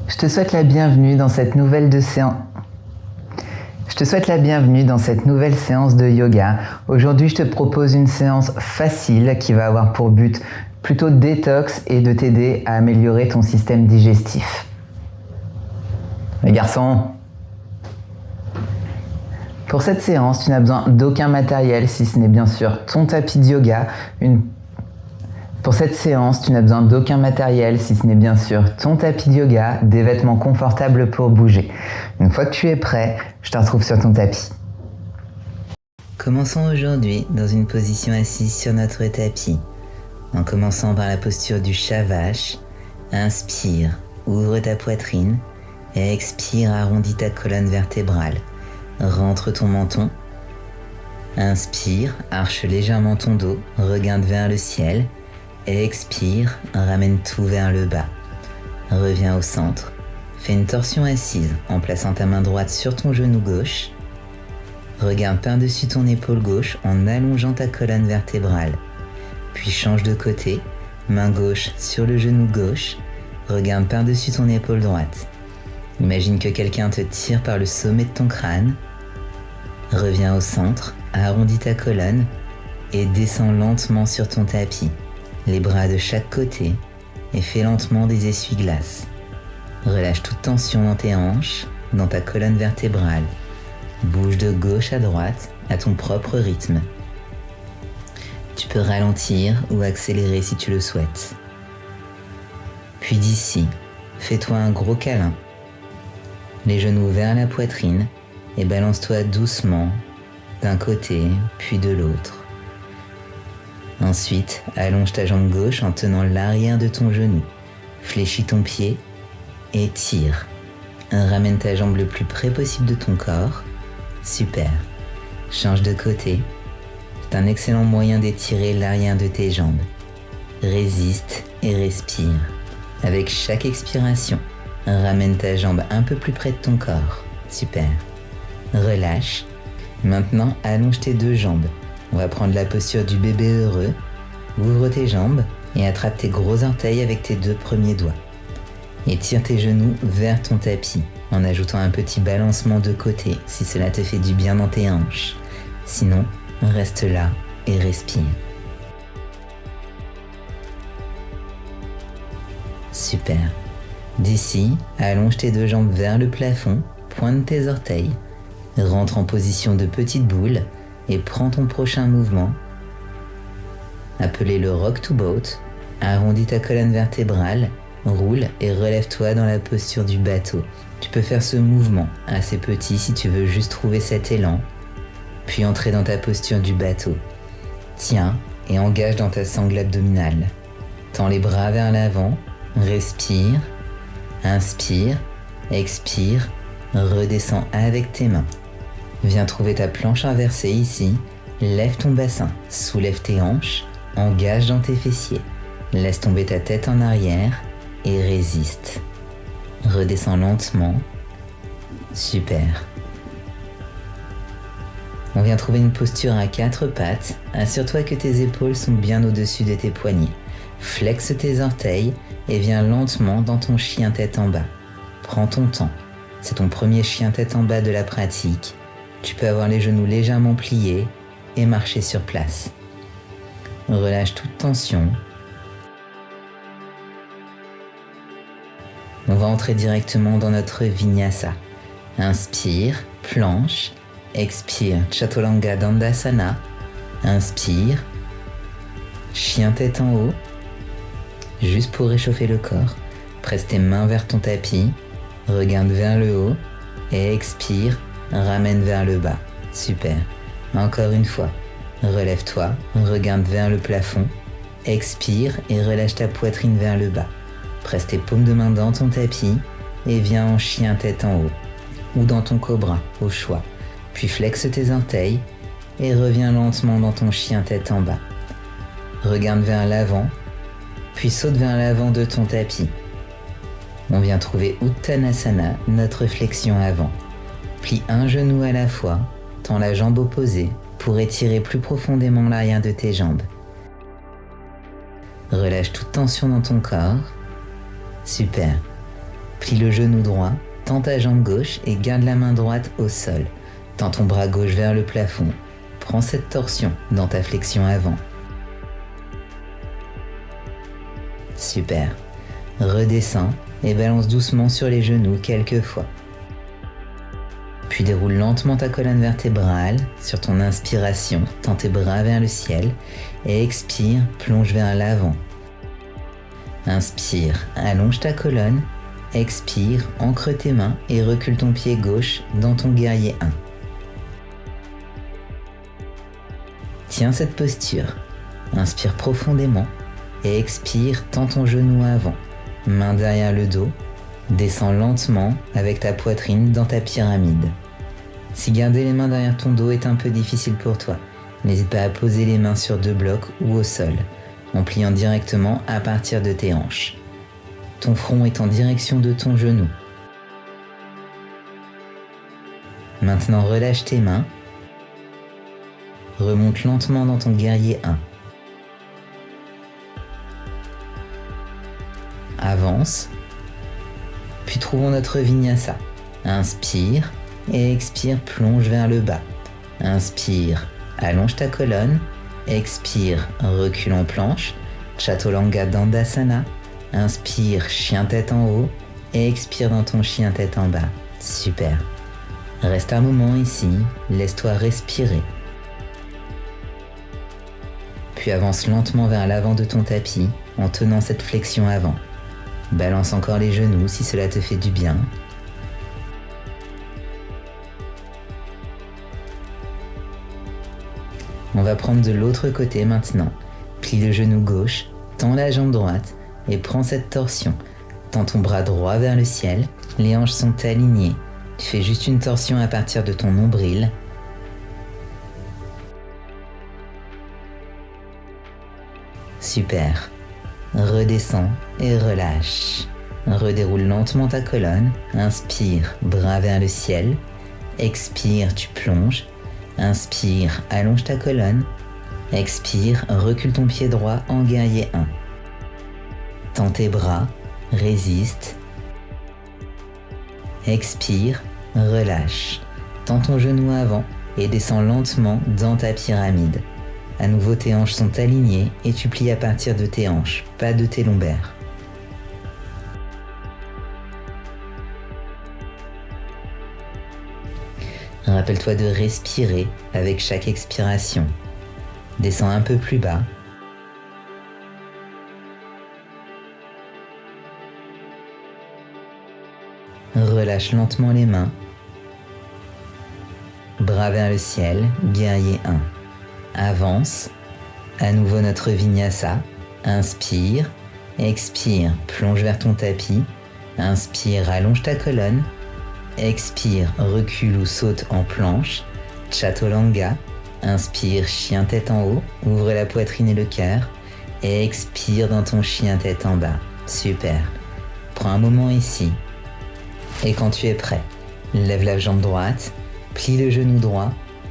Je te souhaite la bienvenue dans cette nouvelle séance de yoga. Aujourd'hui, je te propose une séance facile qui va avoir pour but plutôt détox et de t'aider à améliorer ton système digestif. Les garçons, pour cette séance, tu n'as besoin d'aucun matériel si ce n'est bien sûr ton tapis de yoga, des vêtements confortables pour bouger. Une fois que tu es prêt, je te retrouve sur ton tapis. Commençons aujourd'hui dans une position assise sur notre tapis. En commençant par la posture du chat vache, inspire, ouvre ta poitrine et expire, arrondis ta colonne vertébrale. Rentre ton menton. Inspire, arche légèrement ton dos, regarde vers le ciel. Expire, ramène tout vers le bas. Reviens au centre. Fais une torsion assise en plaçant ta main droite sur ton genou gauche. Regarde par-dessus ton épaule gauche en allongeant ta colonne vertébrale. Puis change de côté, main gauche sur le genou gauche. Regarde par-dessus ton épaule droite. Imagine que quelqu'un te tire par le sommet de ton crâne. Reviens au centre, arrondis ta colonne et descends lentement sur ton tapis. Les bras de chaque côté et fais lentement des essuie-glaces. Relâche toute tension dans tes hanches, dans ta colonne vertébrale. Bouge de gauche à droite à ton propre rythme. Tu peux ralentir ou accélérer si tu le souhaites. Puis d'ici, fais-toi un gros câlin. Les genoux vers la poitrine et balance-toi doucement d'un côté puis de l'autre. Ensuite, allonge ta jambe gauche en tenant l'arrière de ton genou. Fléchis ton pied et tire. Ramène ta jambe le plus près possible de ton corps. Super. Change de côté. C'est un excellent moyen d'étirer l'arrière de tes jambes. Résiste et respire. Avec chaque expiration, ramène ta jambe un peu plus près de ton corps. Super. Relâche. Maintenant, allonge tes deux jambes. On va prendre la posture du bébé heureux. Ouvre tes jambes et attrape tes gros orteils avec tes deux premiers doigts. Et tire tes genoux vers ton tapis en ajoutant un petit balancement de côté si cela te fait du bien dans tes hanches. Sinon, reste là et respire. Super. D'ici, allonge tes deux jambes vers le plafond, pointe tes orteils, rentre en position de petite boule et prends ton prochain mouvement, appelé le Rock to Boat. Arrondis ta colonne vertébrale, roule et relève-toi dans la posture du bateau. Tu peux faire ce mouvement assez petit si tu veux juste trouver cet élan, puis entrer dans ta posture du bateau. Tiens et engage dans ta sangle abdominale. Tends les bras vers l'avant, respire, inspire, expire, redescends avec tes mains. Viens trouver ta planche inversée ici, lève ton bassin, soulève tes hanches, engage dans tes fessiers, laisse tomber ta tête en arrière et résiste. Redescends lentement, super. On vient trouver une posture à quatre pattes, assure-toi que tes épaules sont bien au-dessus de tes poignets. Flexe tes orteils et viens lentement dans ton chien tête en bas. Prends ton temps, c'est ton premier chien tête en bas de la pratique. Tu peux avoir les genoux légèrement pliés et marcher sur place. Relâche toute tension. On va entrer directement dans notre vinyasa. Inspire, planche. Expire, Chaturanga Dandasana. Inspire, chien tête en haut. Juste pour réchauffer le corps. Presse tes mains vers ton tapis. Regarde vers le haut et expire. Ramène vers le bas. Super. Encore une fois. Relève-toi, regarde vers le plafond. Expire et relâche ta poitrine vers le bas. Presse tes paumes de main dans ton tapis et viens en chien tête en haut. Ou dans ton cobra, au choix. Puis flexe tes orteils et reviens lentement dans ton chien tête en bas. Regarde vers l'avant, puis saute vers l'avant de ton tapis. On vient trouver Uttanasana, notre flexion avant. Plie un genou à la fois, tends la jambe opposée pour étirer plus profondément l'arrière de tes jambes. Relâche toute tension dans ton corps. Super. Plie le genou droit, tends ta jambe gauche et garde la main droite au sol. Tends ton bras gauche vers le plafond. Prends cette torsion dans ta flexion avant. Super. Redescends et balance doucement sur les genoux quelques fois. Puis déroule lentement ta colonne vertébrale sur ton inspiration. Tends tes bras vers le ciel et expire, plonge vers l'avant. Inspire, allonge ta colonne. Expire, ancre tes mains et recule ton pied gauche dans ton guerrier 1. Tiens cette posture. Inspire profondément et expire, tends ton genou avant. Main derrière le dos. Descends lentement avec ta poitrine dans ta pyramide. Si garder les mains derrière ton dos est un peu difficile pour toi, n'hésite pas à poser les mains sur 2 blocs ou au sol, en pliant directement à partir de tes hanches. Ton front est en direction de ton genou. Maintenant relâche tes mains. Remonte lentement dans ton guerrier 1. Avance. Puis trouvons notre vinyasa. Inspire et expire, plonge vers le bas. Inspire, allonge ta colonne. Expire, recule en planche. Chaturanga Dandasana. Inspire, chien tête en haut. Et expire dans ton chien tête en bas. Super. Reste un moment ici, laisse-toi respirer. Puis avance lentement vers l'avant de ton tapis en tenant cette flexion avant. Balance encore les genoux si cela te fait du bien. On va prendre de l'autre côté maintenant. Plie le genou gauche, tends la jambe droite et prends cette torsion. Tends ton bras droit vers le ciel, les hanches sont alignées. Tu fais juste une torsion à partir de ton nombril. Super. Redescends et relâche. Redéroule lentement ta colonne. Inspire, bras vers le ciel. Expire, tu plonges. Inspire, allonge ta colonne. Expire, recule ton pied droit en guerrier 1. Tends tes bras, résiste. Expire, relâche. Tends ton genou avant et descends lentement dans ta pyramide. À nouveau, tes hanches sont alignées et tu plies à partir de tes hanches, pas de tes lombaires. Rappelle-toi de respirer avec chaque expiration. Descends un peu plus bas. Relâche lentement les mains. Bras vers le ciel, guerrier 1. Avance. À nouveau notre vinyasa. Inspire. Expire, plonge vers ton tapis. Inspire, allonge ta colonne. Expire, recule ou saute en planche. Chaturanga. Inspire, chien tête en haut. Ouvre la poitrine et le cœur. Et expire dans ton chien tête en bas. Super. Prends un moment ici. Et quand tu es prêt, lève la jambe droite, plie le genou droit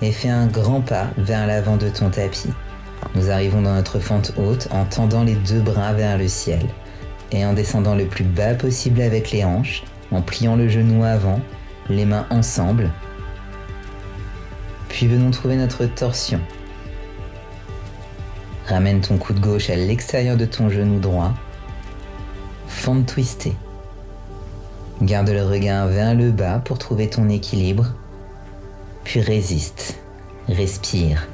et fais un grand pas vers l'avant de ton tapis. Nous arrivons dans notre fente haute en tendant les 2 bras vers le ciel et en descendant le plus bas possible avec les hanches, en pliant le genou avant, les mains ensemble. Puis venons trouver notre torsion. Ramène ton coude gauche à l'extérieur de ton genou droit. Fente twistée. Garde le regard vers le bas pour trouver ton équilibre. Puis résiste. Respire.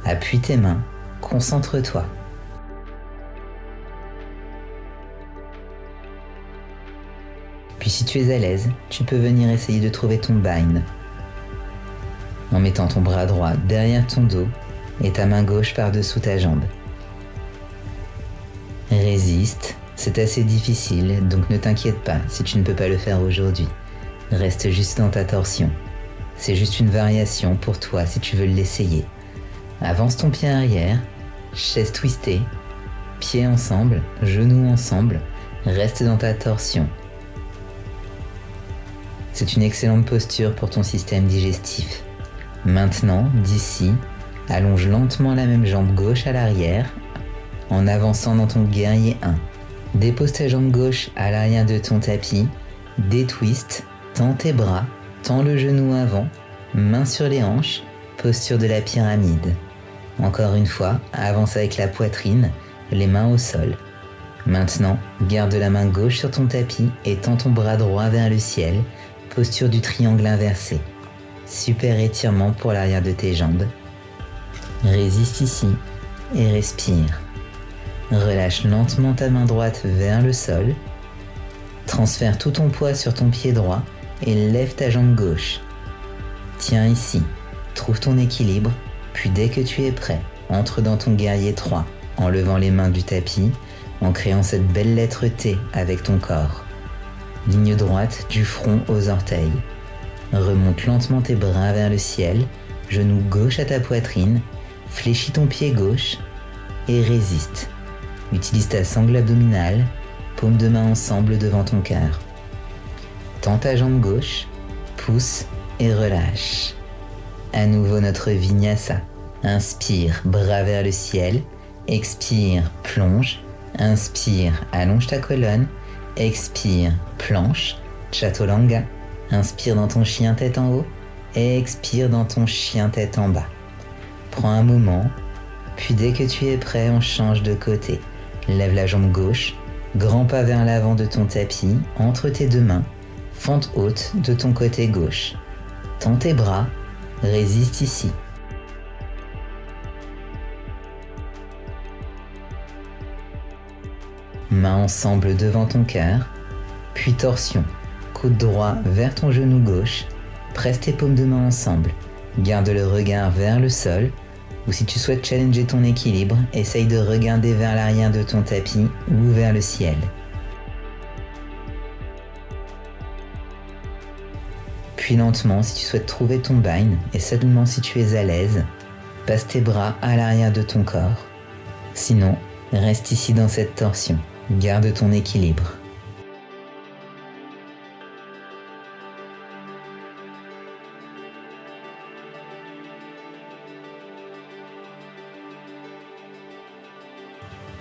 Appuie tes mains. Concentre-toi. Puis si tu es à l'aise, tu peux venir essayer de trouver ton bind. En mettant ton bras droit derrière ton dos et ta main gauche par-dessous ta jambe. Résiste. C'est assez difficile, donc ne t'inquiète pas si tu ne peux pas le faire aujourd'hui. Reste juste dans ta torsion. C'est juste une variation pour toi si tu veux l'essayer. Avance ton pied arrière, chaise twistée, pieds ensemble, genoux ensemble, reste dans ta torsion. C'est une excellente posture pour ton système digestif. Maintenant, d'ici, allonge lentement la même jambe gauche à l'arrière en avançant dans ton guerrier 1. Dépose ta jambe gauche à l'arrière de ton tapis, détwist, tends tes bras, tends le genou avant, main sur les hanches, posture de la pyramide. Encore une fois, avance avec la poitrine, les mains au sol. Maintenant, garde la main gauche sur ton tapis et tends ton bras droit vers le ciel, posture du triangle inversé. Super étirement pour l'arrière de tes jambes. Résiste ici et respire. Relâche lentement ta main droite vers le sol. Transfère tout ton poids sur ton pied droit et lève ta jambe gauche. Tiens ici, trouve ton équilibre, puis dès que tu es prêt, entre dans ton guerrier 3 en levant les mains du tapis, en créant cette belle lettre T avec ton corps. Ligne droite du front aux orteils. Remonte lentement tes bras vers le ciel, genou gauche à ta poitrine, fléchis ton pied gauche et résiste. Utilise ta sangle abdominale, paumes de main ensemble devant ton cœur. Tends ta jambe gauche, pousse et relâche. À nouveau notre vinyasa. Inspire, bras vers le ciel. Expire, plonge. Inspire, allonge ta colonne. Expire, planche, chaturanga. Inspire dans ton chien tête en haut. Expire dans ton chien tête en bas. Prends un moment, puis dès que tu es prêt, on change de côté. Lève la jambe gauche, grand pas vers l'avant de ton tapis, entre tes deux mains, fente haute de ton côté gauche. Tends tes bras, résiste ici. Mains ensemble devant ton cœur, puis torsion, coude droit vers ton genou gauche, presse tes paumes de main ensemble, garde le regard vers le sol, ou si tu souhaites challenger ton équilibre, essaye de regarder vers l'arrière de ton tapis ou vers le ciel. Puis lentement, si tu souhaites trouver ton bind, et seulement si tu es à l'aise, passe tes bras à l'arrière de ton corps. Sinon, reste ici dans cette torsion. Garde ton équilibre.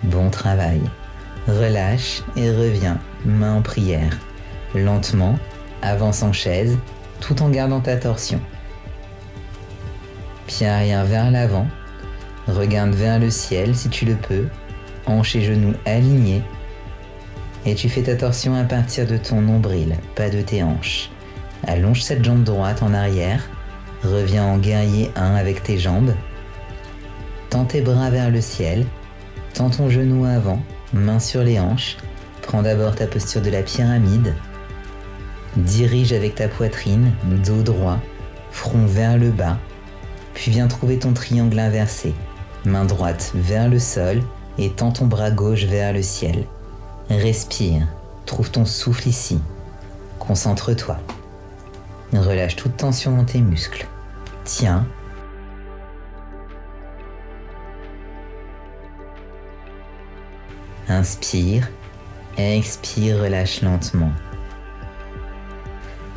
Bon travail. Relâche et reviens, main en prière. Lentement, avance en chaise, tout en gardant ta torsion. Pied arrière vers l'avant. Regarde vers le ciel si tu le peux. Hanches et genoux alignés. Et tu fais ta torsion à partir de ton nombril, pas de tes hanches. Allonge cette jambe droite en arrière. Reviens en guerrier 1 avec tes jambes. Tends tes bras vers le ciel. Tends ton genou avant, main sur les hanches. Prends d'abord ta posture de la pyramide. Dirige avec ta poitrine, dos droit, front vers le bas. Puis viens trouver ton triangle inversé. Main droite vers le sol et tends ton bras gauche vers le ciel. Respire, trouve ton souffle ici. Concentre-toi. Relâche toute tension dans tes muscles. Tiens. Inspire, expire, relâche lentement.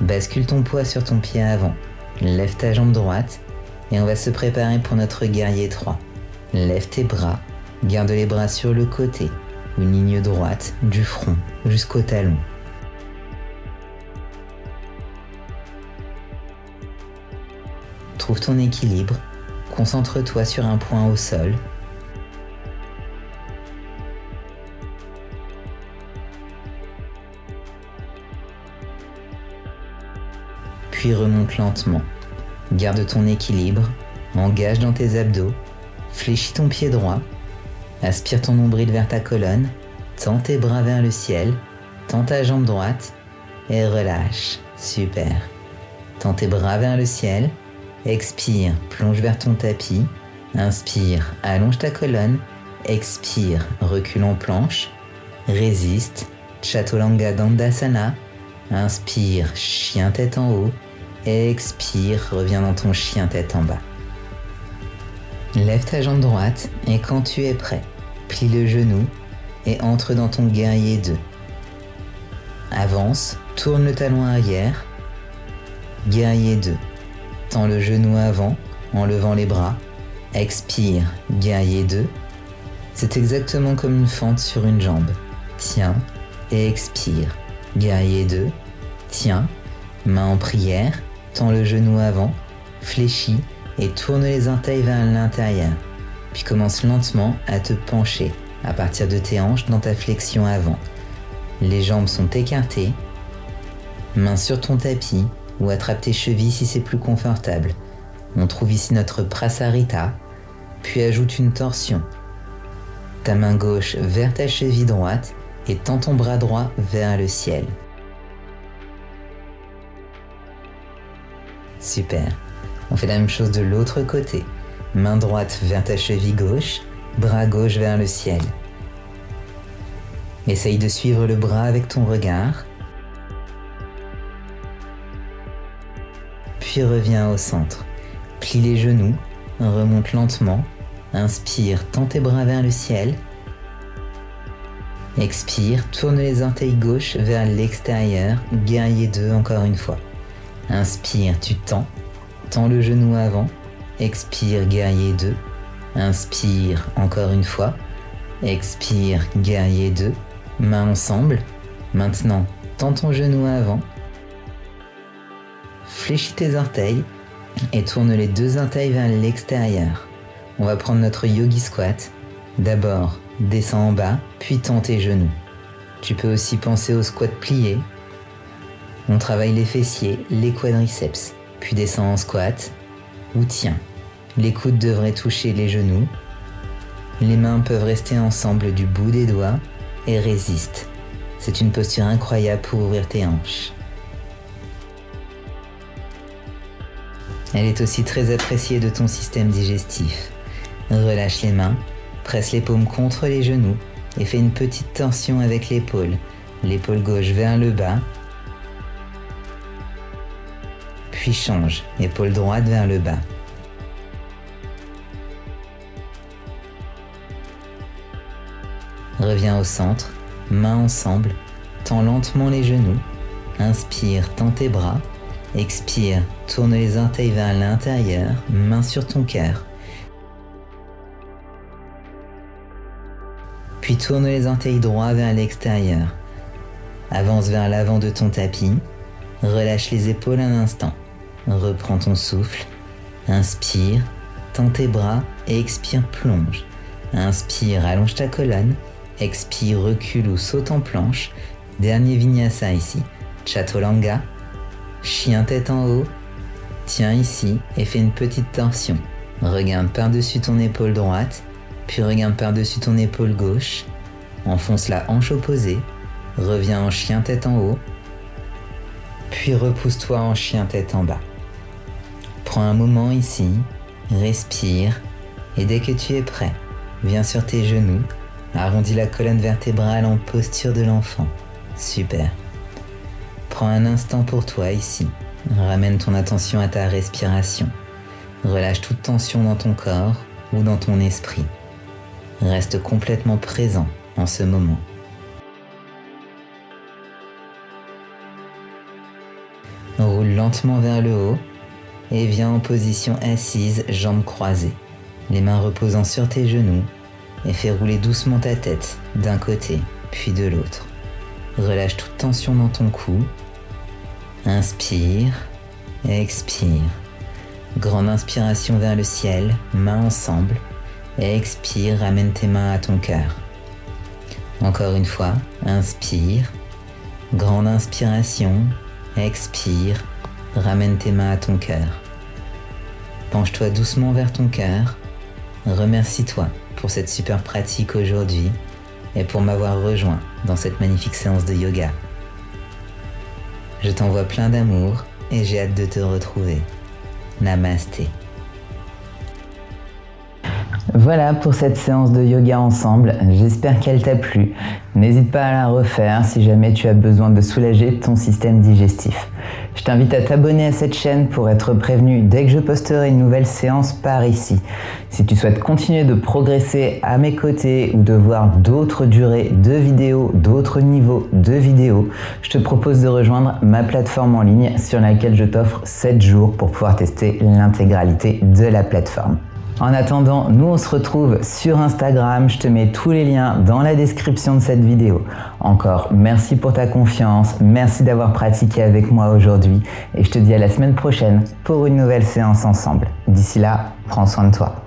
Bascule ton poids sur ton pied avant. Lève ta jambe droite et on va se préparer pour notre guerrier 3. Lève tes bras, garde les bras sur le côté, une ligne droite du front jusqu'au talon. Trouve ton équilibre, concentre-toi sur un point au sol. Puis remonte lentement. Garde ton équilibre, engage dans tes abdos, fléchis ton pied droit, aspire ton nombril vers ta colonne, tends tes bras vers le ciel, tends ta jambe droite et relâche. Super. Tends tes bras vers le ciel, expire, plonge vers ton tapis, inspire, allonge ta colonne, expire, recule en planche, résiste, Chaturanga Dandasana, inspire, chien tête en haut, expire, reviens dans ton chien tête en bas. Lève ta jambe droite et quand tu es prêt, plie le genou et entre dans ton guerrier 2. Avance, tourne le talon arrière, guerrier 2. Tends le genou avant en levant les bras, expire, guerrier 2. C'est exactement comme une fente sur une jambe. tiens et expire. Guerrier 2, tiens, main en prière, tends le genou avant, fléchis et tourne les orteils vers l'intérieur. Puis commence lentement à te pencher à partir de tes hanches dans ta flexion avant. Les jambes sont écartées, main sur ton tapis ou attrape tes chevilles si c'est plus confortable. On trouve ici notre Prasarita, puis ajoute une torsion. Ta main gauche vers ta cheville droite et tends ton bras droit vers le ciel. Super. On fait la même chose de l'autre côté. Main droite vers ta cheville gauche, bras gauche vers le ciel. Essaye de suivre le bras avec ton regard. Puis reviens au centre. Plie les genoux, remonte lentement. Inspire, tends tes bras vers le ciel. Expire, tourne les orteils gauche vers l'extérieur. Guerrier 2 encore une fois. Inspire, tu tends le genou avant. Expire, guerrier 2. Inspire, encore une fois. Expire, guerrier 2. Mains ensemble. Maintenant, tends ton genou avant. Fléchis tes orteils et tourne les deux orteils vers l'extérieur. On va prendre notre yogi squat. D'abord, descends en bas, puis tends tes genoux. Tu peux aussi penser au squat plié. On travaille les fessiers, les quadriceps, puis descends en squat ou tiens. Les coudes devraient toucher les genoux. Les mains peuvent rester ensemble du bout des doigts et résiste. C'est une posture incroyable pour ouvrir tes hanches. Elle est aussi très appréciée de ton système digestif. Relâche les mains, presse les paumes contre les genoux et fais une petite torsion avec l'épaule. L'épaule gauche vers le bas. Puis change, épaule droite vers le bas. Reviens au centre, mains ensemble, tends lentement les genoux. Inspire, tends tes bras. Expire, tourne les orteils vers l'intérieur, main sur ton cœur. Puis tourne les orteils droits vers l'extérieur. Avance vers l'avant de ton tapis. Relâche les épaules un instant. Reprends ton souffle. Inspire, tends tes bras et expire, plonge. Inspire, allonge ta colonne. Expire, recule ou saute en planche. Dernier vinyasa ici. Chaturanga. Chien tête en haut. Tiens ici et fais une petite torsion. Regarde par-dessus ton épaule droite, puis regarde par-dessus ton épaule gauche. Enfonce la hanche opposée. Reviens en chien tête en haut. Puis repousse-toi en chien tête en bas. Prends un moment ici, respire, et dès que tu es prêt, viens sur tes genoux, arrondis la colonne vertébrale en posture de l'enfant. Super. Prends un instant pour toi ici. Ramène ton attention à ta respiration. Relâche toute tension dans ton corps ou dans ton esprit. Reste complètement présent en ce moment. Roule lentement vers le haut et viens en position assise, jambes croisées. Les mains reposant sur tes genoux et fais rouler doucement ta tête d'un côté puis de l'autre. Relâche toute tension dans ton cou. Inspire, expire. Grande inspiration vers le ciel, mains ensemble. Et expire, ramène tes mains à ton cœur. Encore une fois, inspire. Grande inspiration, expire, ramène tes mains à ton cœur. Penche-toi doucement vers ton cœur. Remercie-toi pour cette super pratique aujourd'hui et pour m'avoir rejoint dans cette magnifique séance de yoga. Je t'envoie plein d'amour et j'ai hâte de te retrouver. Namasté. Voilà pour cette séance de yoga ensemble, j'espère qu'elle t'a plu. N'hésite pas à la refaire si jamais tu as besoin de soulager ton système digestif. Je t'invite à t'abonner à cette chaîne pour être prévenu dès que je posterai une nouvelle séance par ici. Si tu souhaites continuer de progresser à mes côtés ou de voir d'autres durées de vidéos, d'autres niveaux de vidéos, je te propose de rejoindre ma plateforme en ligne sur laquelle je t'offre 7 jours pour pouvoir tester l'intégralité de la plateforme. En attendant, nous on se retrouve sur Instagram, je te mets tous les liens dans la description de cette vidéo. Encore, merci pour ta confiance, merci d'avoir pratiqué avec moi aujourd'hui et je te dis à la semaine prochaine pour une nouvelle séance ensemble. D'ici là, prends soin de toi.